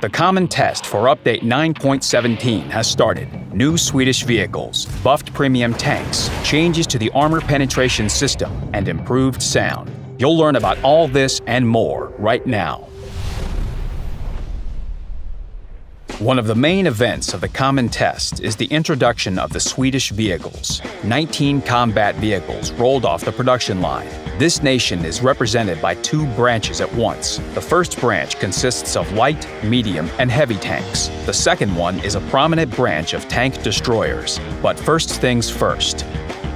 The common test for update 9.17 has started. New Swedish vehicles, buffed premium tanks, changes to the armor penetration system, and improved sound. You'll learn about all this and more right now. One of the main events of the common test is the introduction of the Swedish vehicles. 19 combat vehicles rolled off the production line. This nation is represented by two branches at once. The first branch consists of light, medium, and heavy tanks. The second one is a prominent branch of tank destroyers. But first things first.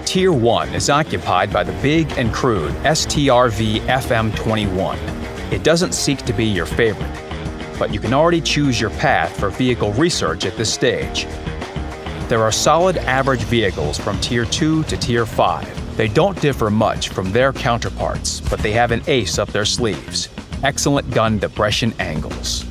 Tier 1 is occupied by the big and crude STRV FM21. It doesn't seek to be your favorite, but you can already choose your path for vehicle research at this stage. There are solid average vehicles from Tier 2 to Tier 5. They don't differ much from their counterparts, but they have an ace up their sleeves: excellent gun depression angles.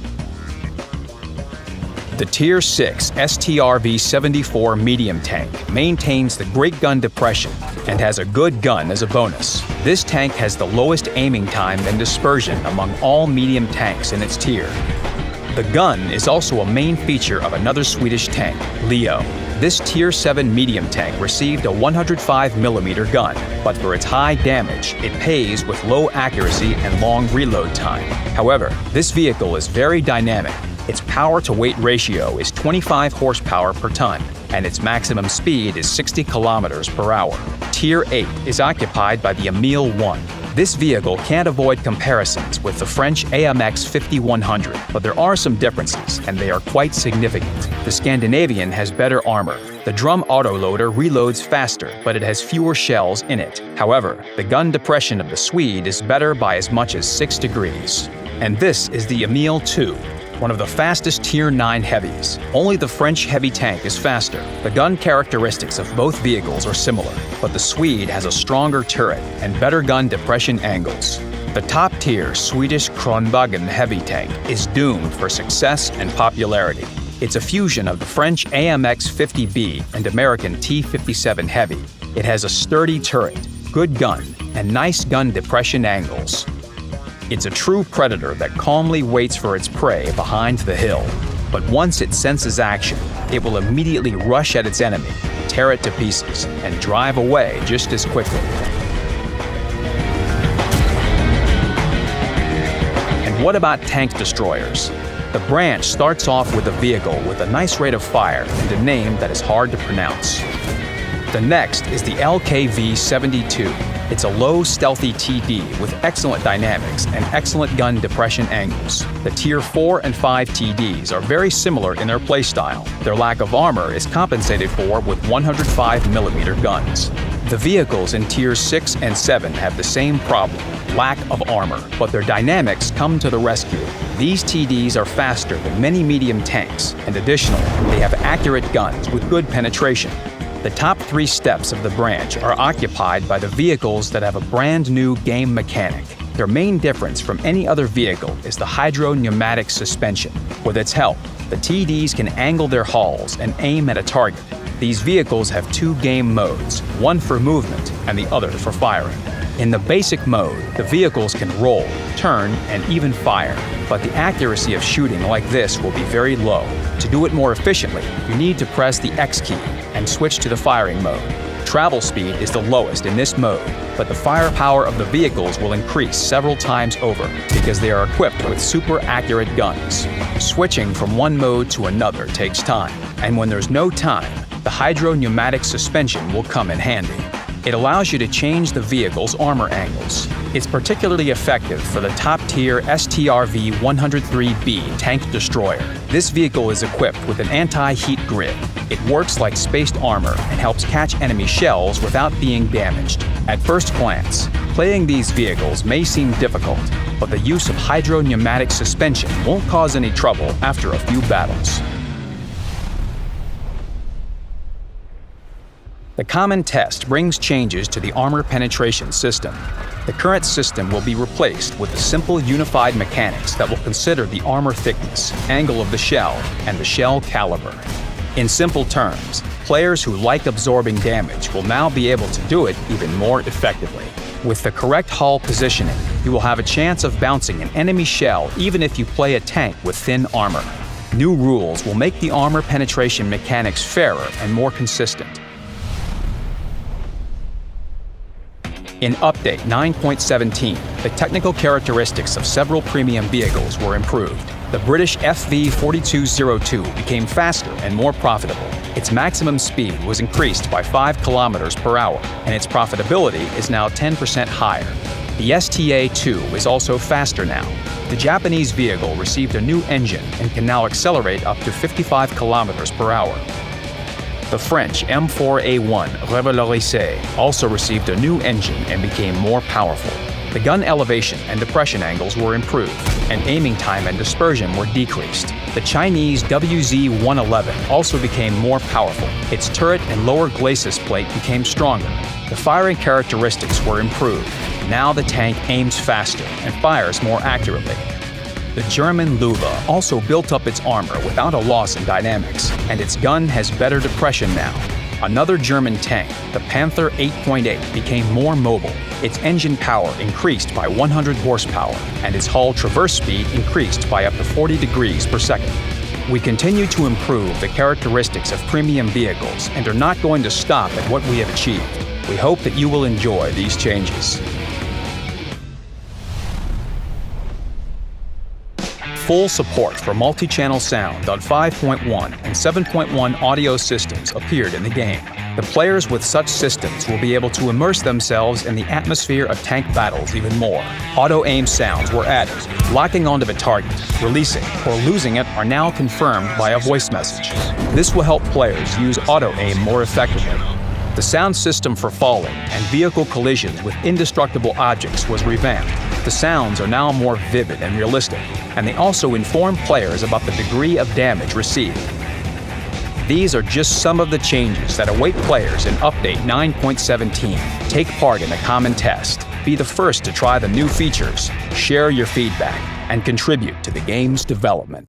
The Tier 6 STRV-74 medium tank maintains the great gun depression and has a good gun as a bonus. This tank has the lowest aiming time and dispersion among all medium tanks in its tier. The gun is also a main feature of another Swedish tank, Leo. This Tier 7 medium tank received a 105mm gun, but for its high damage, it pays with low accuracy and long reload time. However, this vehicle is very dynamic. Its power-to-weight ratio is 25 horsepower per ton, and its maximum speed is 60 kilometers per hour. Tier 8 is occupied by the Emile 1. This vehicle can't avoid comparisons with the French AMX 5100, but there are some differences, and they are quite significant. The Scandinavian has better armor. The drum autoloader reloads faster, but it has fewer shells in it. However, the gun depression of the Swede is better by as much as 6 degrees. And this is the Emile 2. One of the fastest Tier 9 heavies. Only the French heavy tank is faster. The gun characteristics of both vehicles are similar, but the Swede has a stronger turret and better gun depression angles. The top-tier Swedish Kronwagen heavy tank is doomed for success and popularity. It's a fusion of the French AMX 50B and American T57 heavy. It has a sturdy turret, good gun, and nice gun depression angles. It's a true predator that calmly waits for its prey behind the hill. But once it senses action, it will immediately rush at its enemy, tear it to pieces, and drive away just as quickly. And what about tank destroyers? The branch starts off with a vehicle with a nice rate of fire and a name that is hard to pronounce. The next is the LKV-72. It's a low, stealthy TD with excellent dynamics and excellent gun depression angles. The Tier 4 and 5 TDs are very similar in their playstyle. Their lack of armor is compensated for with 105mm guns. The vehicles in Tiers 6 and 7 have the same problem, lack of armor, but their dynamics come to the rescue. These TDs are faster than many medium tanks, and additionally, they have accurate guns with good penetration. The top 3 steps of the branch are occupied by the vehicles that have a brand new game mechanic. Their main difference from any other vehicle is the hydro-pneumatic suspension. With its help, the TDs can angle their hulls and aim at a target. These vehicles have 2 game modes, one for movement and the other for firing. In the basic mode, the vehicles can roll, turn, and even fire, but the accuracy of shooting like this will be very low. To do it more efficiently, you need to press the X key and switch to the firing mode. Travel speed is the lowest in this mode, but the firepower of the vehicles will increase several times over because they are equipped with super accurate guns. Switching from one mode to another takes time, and when there's no time, the hydro-pneumatic suspension will come in handy. It allows you to change the vehicle's armor angles. It's particularly effective for the top-tier STRV-103B tank destroyer. This vehicle is equipped with an anti-heat grid. It works like spaced armor and helps catch enemy shells without being damaged. At first glance, playing these vehicles may seem difficult, but the use of hydro-pneumatic suspension won't cause any trouble after a few battles. The common test brings changes to the armor penetration system. The current system will be replaced with the simple unified mechanics that will consider the armor thickness, angle of the shell, and the shell caliber. In simple terms, players who like absorbing damage will now be able to do it even more effectively. With the correct hull positioning, You will have a chance of bouncing an enemy shell even if you play a tank with thin armor. New rules will make the armor penetration mechanics fairer and more consistent. In Update 9.17, the technical characteristics of several premium vehicles were improved. The British FV4202 became faster and more profitable. Its maximum speed was increased by 5 km per hour, and its profitability is now 10% higher. The STA2 is also faster now. The Japanese vehicle received a new engine and can now accelerate up to 55 km per hour. The French M4A1 Revisión also received a new engine and became more powerful. The gun elevation and depression angles were improved, and aiming time and dispersion were decreased. The Chinese WZ-111 also became more powerful. Its turret and lower glacis plate became stronger. The firing characteristics were improved. Now the tank aims faster and fires more accurately. The German Löwe also built up its armor without a loss in dynamics, and its gun has better depression now. Another German tank, the Panther 8.8, became more mobile. Its engine power increased by 100 horsepower, and its hull traverse speed increased by up to 40 degrees per second. We continue to improve the characteristics of premium vehicles and are not going to stop at what we have achieved. We hope that you will enjoy these changes. Full support for multi-channel sound on 5.1 and 7.1 audio systems appeared in the game. The players with such systems will be able to immerse themselves in the atmosphere of tank battles even more. Auto-aim sounds were added. Locking onto the target, releasing, or losing it are now confirmed by a voice message. This will help players use auto-aim more effectively. The sound system for falling and vehicle collisions with indestructible objects was revamped. The sounds are now more vivid and realistic, and they also inform players about the degree of damage received. These are just some of the changes that await players in Update 9.17. Take part in a common test, be the first to try the new features, share your feedback, and contribute to the game's development.